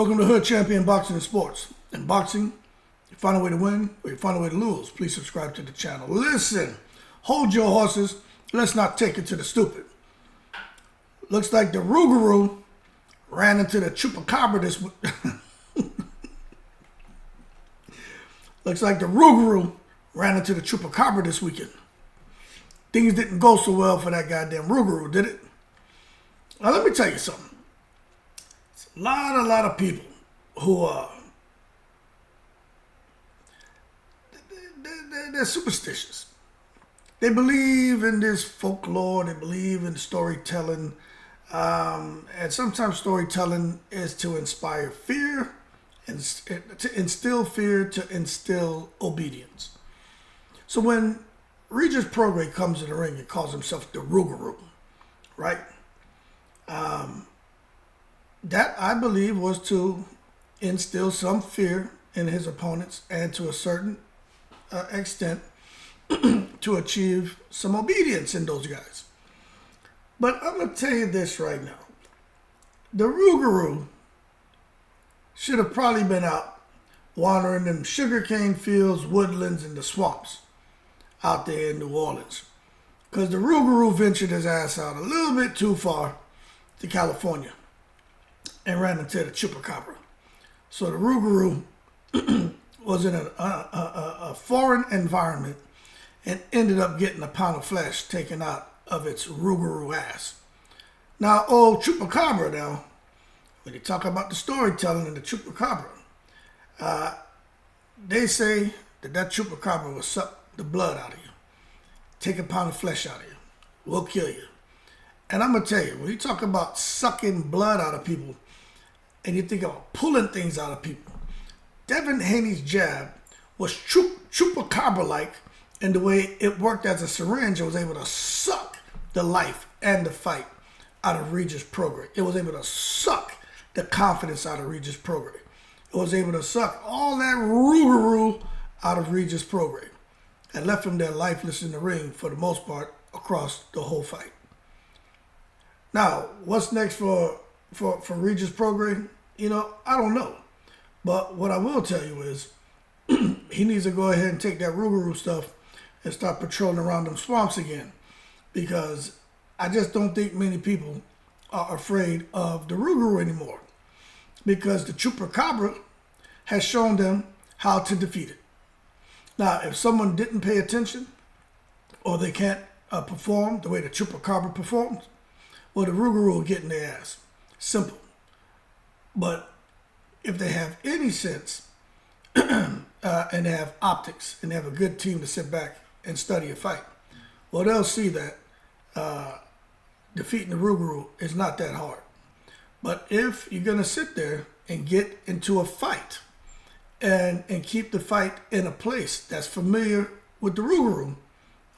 Welcome to Hood Champion Boxing and Sports. In boxing, you find a way to win or you find a way to lose. Please subscribe to the channel. Listen, hold your horses. Let's not take it to the stupid. Looks like the Rougarou ran into the Chupacabra this week. Looks like the Rougarou ran into the Chupacabra this weekend. Things didn't go so well for that goddamn Rougarou, did it? Now let me tell you something. A lot of people who they're superstitious. They believe in this folklore. They believe in storytelling, and sometimes storytelling is to inspire fear and to instill fear, to instill obedience. So when Regis Prograis comes in the ring and calls himself the Rougarou, right? That, I believe, was to instill some fear in his opponents and to a certain extent to achieve some obedience in those guys. But I'm going to tell you this right now. The Rougarou should have probably been out wandering in sugarcane fields, woodlands, and the swamps out there in New Orleans. Because the Rougarou ventured his ass out a little bit too far to California and ran into the Chupacabra. So the Rougarou was in a foreign environment and ended up getting a pound of flesh taken out of its Rougarou ass. Now, old Chupacabra now, when you talk about the storytelling in the Chupacabra, they say that Chupacabra will suck the blood out of you, take a pound of flesh out of you, will kill you. And I'm going to tell you, when you talk about sucking blood out of people, and you think about pulling things out of people, Devin Haney's jab was Chupacabra-like in the way it worked as a syringe. It was able to suck the life and the fight out of Regis Prograis. It was able to suck the confidence out of Regis Prograis. It was able to suck all that Rougarou out of Regis Prograis and left him there lifeless in the ring for the most part across the whole fight. Now, what's next for Regis Prograis? I don't know. But what I will tell you is he needs to go ahead and take that Rougarou stuff and start patrolling around them swamps again. Because I just don't think many people are afraid of the Rougarou anymore. Because the Chupacabra has shown them how to defeat it. Now, if someone didn't pay attention or they can't perform the way the Chupacabra performs, well, the Rougarou will get in their ass. Simple. But if they have any sense and they have optics and they have a good team to sit back and study a fight, well, they'll see that defeating the Rougarou is not that hard. But if you're going to sit there and get into a fight and keep the fight in a place that's familiar with the Rougarou,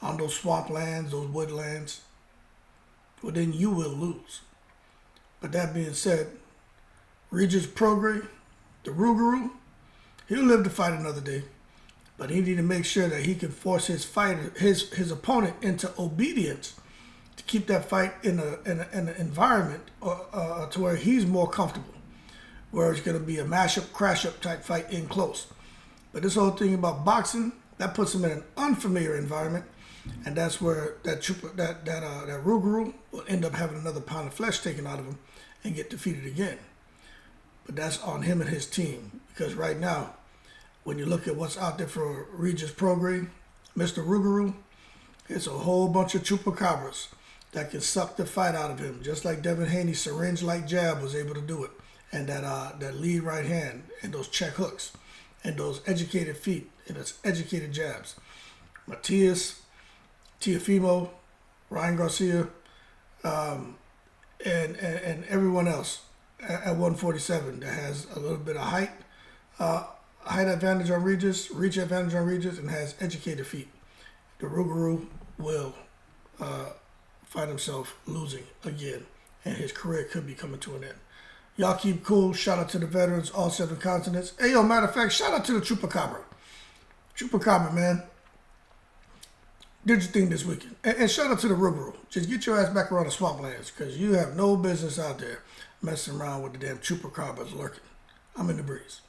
on those swamplands, those woodlands, well, then you will lose. But that being said, Regis Prograis, the Rougarou, he'll live to fight another day. But he need to make sure that he can force his fighter, his opponent into obedience to keep that fight in an environment to where he's more comfortable, where it's going to be a mash-up, crash-up type fight in close. But this whole thing about boxing, that puts him in an unfamiliar environment, and that's where that Rougarou will end up having another pound of flesh taken out of him and get defeated again. But that's on him and his team, because right now, when you look at what's out there for Regis Prograis, Mr. Rougarou, it's a whole bunch of Chupacabras that can suck the fight out of him, just like Devin Haney's syringe-like jab was able to do it, and that lead right hand, and those check hooks, and those educated feet, and those educated jabs. Matias, Teofimo, Ryan Garcia, and everyone else at 147 that has a little bit of height advantage on Regis, reach advantage on Regis, and has educated feet. The Rougarou will find himself losing again, and his career could be coming to an end. Y'all keep cool. Shout out to the veterans, all 7 continents. Hey, yo, matter of fact, shout out to the Chupacabra. Chupacabra, man. Did your thing this weekend. And shout out to the Rougarou. Just get your ass back around the swamplands, because you have no business out there messing around with the damn Chupacabras lurking. I'm in the breeze.